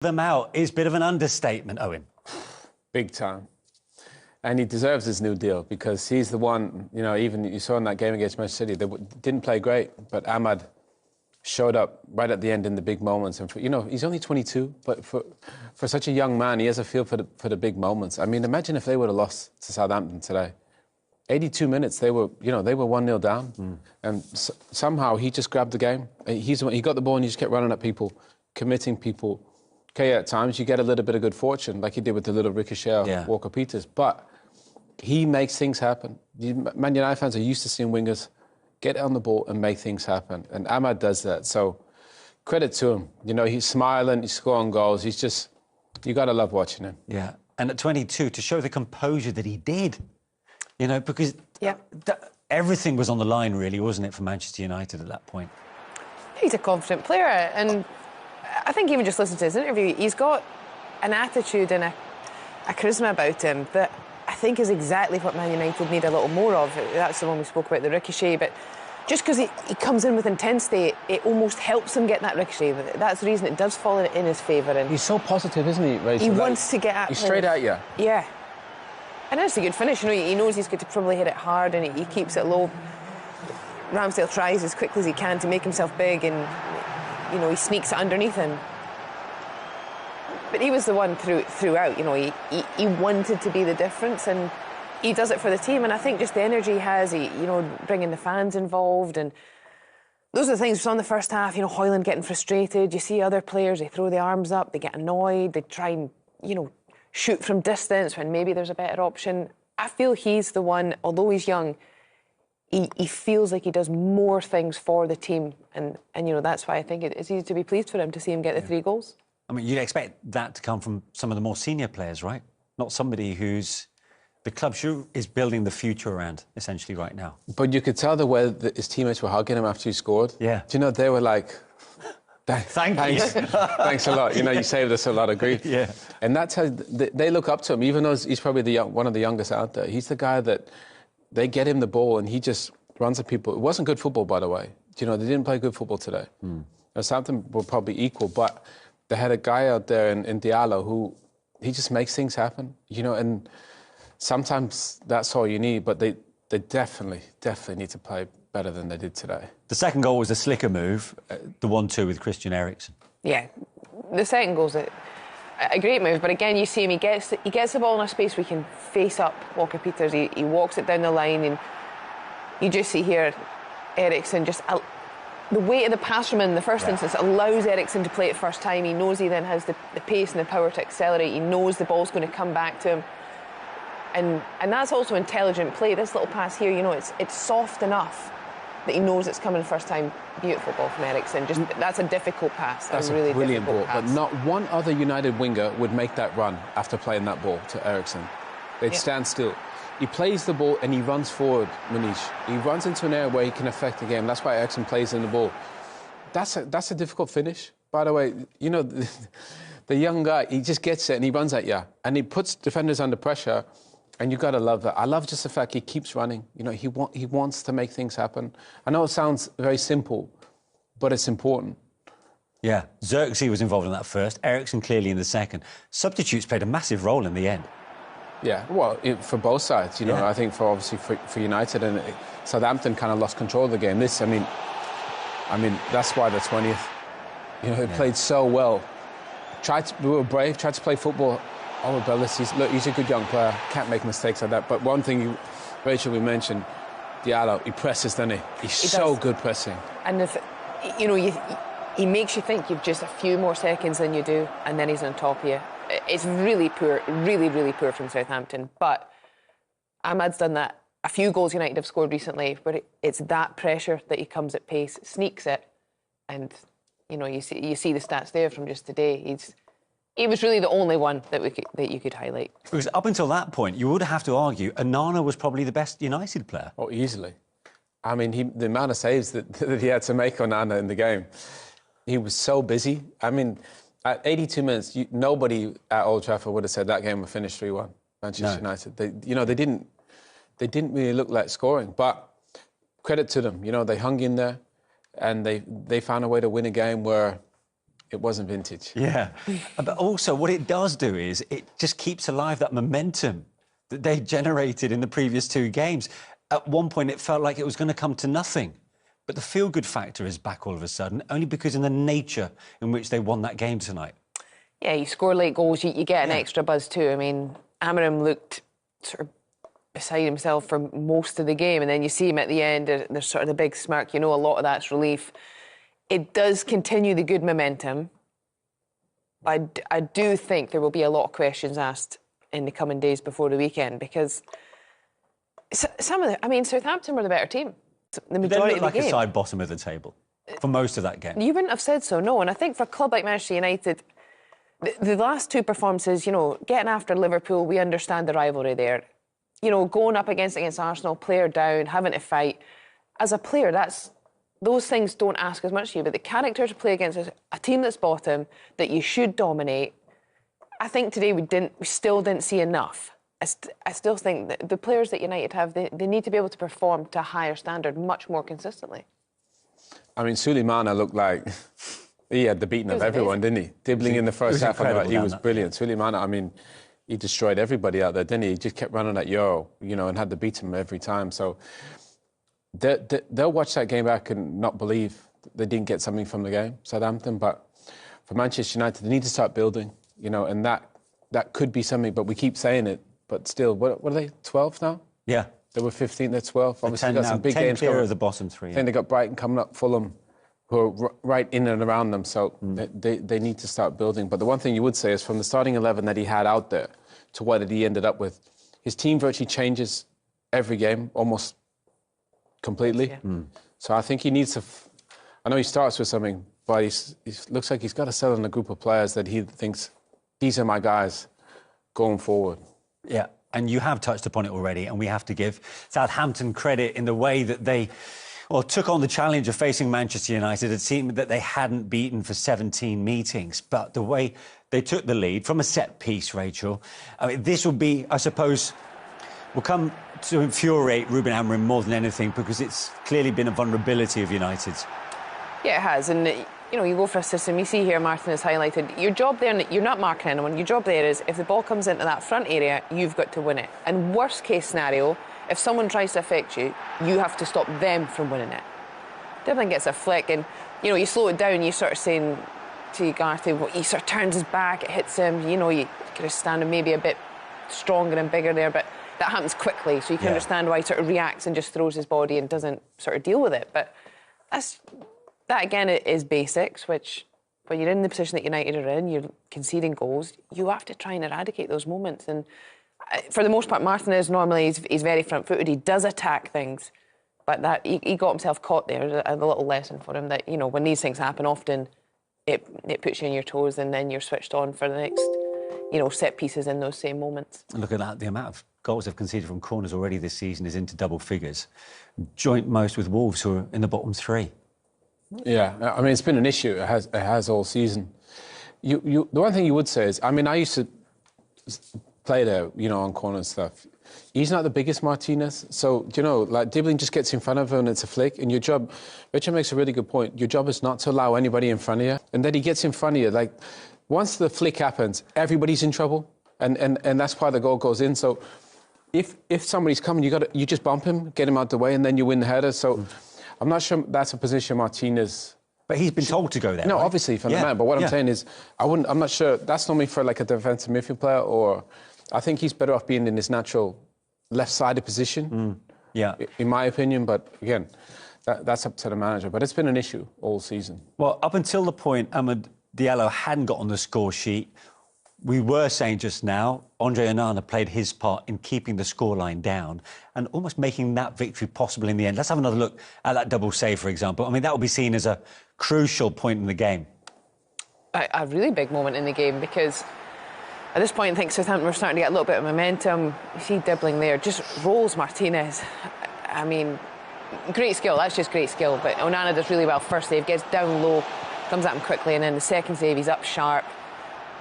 Them out is a bit of an understatement, Owen. Big time. And he deserves his new deal because he's the one, you know, even you saw in that game against Manchester City, they didn't play great, but Ahmad showed up right at the end in the big moments. And, you know, he's only 22, but for such a young man, he has a feel for the big moments. I mean, imagine if they would have lost to Southampton today. 82 minutes, they were 1-0 down. And somehow he just grabbed the game. He got the ball and he just kept running at people, committing people. Okay, at times you get a little bit of good fortune, like he did with the little ricochet Walker-Peters, but he makes things happen. Man United fans are used to seeing wingers get on the ball and make things happen, and Ahmad does that. So credit to him. You know, he's smiling, he's scoring goals. He's just, you got to love watching him. Yeah, and at 22, to show the composure that he did, you know, because everything was on the line, really, wasn't it, for Manchester United at that point? He's a confident player, and I think even just listen to his interview, he's got an attitude and a charisma about him that I think is exactly what Man United need a little more of. That's the one we spoke about, the ricochet, but just because he comes in with intensity, it almost helps him get that ricochet. That's the reason it does fall in his favour. And he's so positive, isn't he, Rachel? He wants to get at He's straight at you. Yeah. And it's a good finish. You know, he knows he's going to probably hit it hard and he keeps it low. Ramsdale tries as quickly as he can to make himself big and, you know, he sneaks it underneath him. But he was the one throughout, you know, he wanted to be the difference and he does it for the team. And I think just the energy he has, you know, bringing the fans involved, and those are the things. On the first half, you know, Højlund getting frustrated. You see other players, they throw the arms up, they get annoyed, they try and, you know, shoot from distance when maybe there's a better option. I feel he's the one, although he's young, he feels like he does more things for the team. And you know, that's why I think it's easy to be pleased for him to see him get the 3 goals. I mean, you'd expect that to come from some of the more senior players, right? Not somebody who's the club is building the future around, essentially, right now. But you could tell the way that his teammates were hugging him after he scored. Yeah. Do you know, they were like, thanks a lot. You know, you saved us a lot of grief. Yeah. And that's how they look up to him, even though he's probably one of the youngest out there. He's the guy that they get him the ball and he just runs at people. It wasn't good football, by the way. You know, they didn't play good football today. Southampton were probably equal, but they had a guy out there in Diallo who, he just makes things happen, you know, and sometimes that's all you need, but they definitely need to play better than they did today. The second goal was a slicker move, the 1-2 with Christian Eriksen. Yeah, the second goal's a great move, but again, you see him, he gets the ball in a space where he can face up Walker-Peters, he walks it down the line, and you just see here Eriksen just... The weight of the pass from him in the first instance allows Eriksen to play it first time. He knows he then has the pace and the power to accelerate. He knows the ball's going to come back to him. And that's also intelligent play. This little pass here, you know, it's soft enough that he knows it's coming first time. Beautiful ball from Eriksen. Just that's a difficult pass. That's a really brilliant ball. Pass. But not one other United winger would make that run after playing that ball to Eriksen. They'd stand still. He plays the ball and he runs forward, Manish. He runs into an area where he can affect the game. That's why Eriksen plays in the ball. That's a difficult finish. By the way, you know, the young guy, he just gets it and he runs at you. And he puts defenders under pressure. And you've got to love that. I love just the fact he keeps running. You know, he wants to make things happen. I know it sounds very simple, but it's important. Yeah, Xerxes was involved in that first. Eriksen clearly in the second. Substitutes played a massive role in the end. Yeah, well, for both sides, you know. I think for United, and Southampton kind of lost control of the game. I mean, that's why the 20th. You know, they played so well. We were brave. Tried to play football. Oh, but he's a good young player. Can't make mistakes like that. But one thing, Rachel, we mentioned, Diallo. He presses, doesn't he? He's so good pressing. And if you know, he makes you think you've just a few more seconds than you do, and then he's on top of you. It's really poor, really poor from Southampton. But Ahmad's done that. A few goals United have scored recently, but it's that pressure that he comes at pace, sneaks it, and you know, you see the stats there from just today. He was really the only one that you could highlight. Because up until that point, you would have to argue Onana was probably the best United player. Oh, easily. I mean, the amount of saves that he had to make Onana in the game, he was so busy. I mean, at 82 minutes, nobody at Old Trafford would have said that game would finish 3-1, Manchester United. They didn't really look like scoring. But credit to them. You know, they hung in there and they found a way to win a game where it wasn't vintage. Yeah. But also what it does do is it just keeps alive that momentum that they generated in the previous 2 games. At one point, it felt like it was going to come to nothing. But the feel-good factor is back all of a sudden, only because in the nature in which they won that game tonight. Yeah, you score late goals, you get an extra buzz too. I mean, Amarim looked sort of beside himself for most of the game, and then you see him at the end, there's sort of the big smirk. You know, a lot of that's relief. It does continue the good momentum. I do think there will be a lot of questions asked in the coming days before the weekend, because Southampton were the better team. The majority of the game. They looked like a side bottom of the table for most of that game. You wouldn't have said so, no. And I think for a club like Manchester United, the last 2 performances, you know, getting after Liverpool, we understand the rivalry there. You know, going up against Arsenal, player down, having to fight. As a player, those things don't ask as much of you, but the character to play against a team that's bottom, that you should dominate, I think today we still didn't see enough. I still think that the players that United have, they need to be able to perform to a higher standard much more consistently. I mean, Suleimana looked like he had the beating of everyone, didn't he? Dribbling in the first half, he was brilliant. Suleimana, I mean, he destroyed everybody out there, didn't he? He just kept running at Euro, you know, and had to beat him every time. So they'll watch that game back and not believe they didn't get something from the game, Southampton. But for Manchester United, they need to start building, you know, and that could be something. But we keep saying it. But still, what are they, 12 now? Yeah. They were 15, they're 12. Obviously, they've got some big games clear coming. of the bottom 3. I think they got Brighton coming up, Fulham, who are right in and around them. So they need to start building. But the one thing you would say is from the starting 11 that he had out there to what he ended up with, his team virtually changes every game, almost completely. Yeah. So I think he needs to... I know he starts with something, but he looks like he's got to settle in a group of players that he thinks, these are my guys going forward. Yeah. And you have touched upon it already, and we have to give Southampton credit in the way that they took on the challenge of facing Manchester United. It seemed that they hadn't beaten for 17 meetings, but the way they took the lead from a set piece, Rachel, I mean, this will be, I suppose, will come to infuriate Ruben Amorim more than anything, because it's clearly been a vulnerability of United's. Yeah, it has, and you know, you go for a system, you see here Martin has highlighted, your job there, you're not marking anyone, your job there is, if the ball comes into that front area, you've got to win it. And worst case scenario, if someone tries to affect you, you have to stop them from winning it. Devlin gets a flick, and, you know, you slow it down, you sort of saying to Garty, he sort of turns his back, it hits him, you know, you could have standing maybe a bit stronger and bigger there, but that happens quickly, so you can understand why he sort of reacts and just throws his body and doesn't sort of deal with it. But that again is basics, which when you're in the position that United are in, you're conceding goals, you have to try and eradicate those moments. And for the most part, Martinez normally he's very front-footed. He does attack things, but that he got himself caught there. A little lesson for him that, you know, when these things happen, often it puts you on your toes, and then you're switched on for the next, you know, set pieces in those same moments. Look at that, the amount of goals they've conceded from corners already this season is into double figures. Joint most with Wolves, who are in the bottom 3. Yeah, I mean, it's been an issue. It has all season. The one thing you would say is, I mean, I used to play there, you know, on corner and stuff. He's not the biggest Martinez, so, you know, like, dribbling just gets in front of him and it's a flick, and your job, Richard makes a really good point, your job is not to allow anybody in front of you, and then he gets in front of you, like, once the flick happens, everybody's in trouble, and that's why the goal goes in. So if somebody's coming, you just bump him, get him out the way, and then you win the header. So I'm not sure that's a position Martinez... But he's been told to go there. No, right? obviously, from the man. But what I'm saying is, I'm not sure. That's normally for like a defensive midfield player, or I think he's better off being in his natural left-sided position. In my opinion. But again, that's up to the manager. But it's been an issue all season. Well, up until the point Diallo hadn't got on the score sheet, we were saying just now, Andre Onana played his part in keeping the scoreline down and almost making that victory possible in the end. Let's have another look at that double save, for example. I mean, that will be seen as a crucial point in the game. A really big moment in the game, because at this point I think Southampton were starting to get a little bit of momentum. You see dribbling there, just rolls Martinez. I mean, great skill, that's just great skill. But Onana does really well. First save, gets down low, comes at him quickly, and then the second save, he's up sharp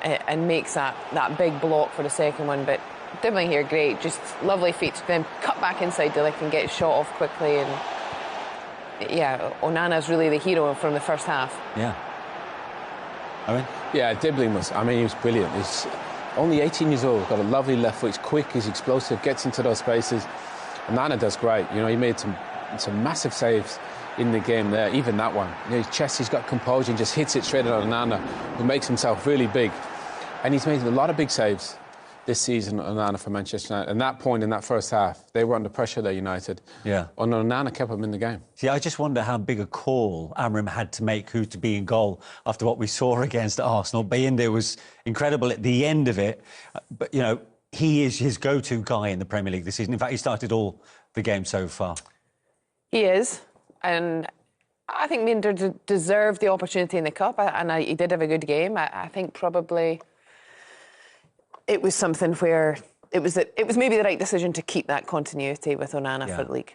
and makes that big block for the second one. But dribbling here, great, just lovely feet to then cut back inside De Ligt and get his shot off quickly. And yeah, Onana's really the hero from the first half. Yeah. I mean, Yeah, Dibbling was. I mean, he was brilliant. He's only 18 years old. Got a lovely left foot. He's quick. He's explosive. Gets into those spaces. And Nana does great. You know, he made some massive saves in the game there. Even that one. You know, his chest. He's got composure. He just hits it straight out of Nana, who makes himself really big. And he's made a lot of big saves this season, Onana, for Manchester United. And that point in that first half, they were under pressure there, United. Yeah. And Onana kept them in the game. See, I just wonder how big a call Amram had to make who to be in goal after what we saw against Arsenal. Bayinde was incredible at the end of it. But, you know, he is his go-to guy in the Premier League this season. In fact, he started all the games so far. He is. And I think Minder deserved the opportunity in the Cup. He did have a good game. I think probably it was something where it was maybe the right decision to keep that continuity with Onana for the league.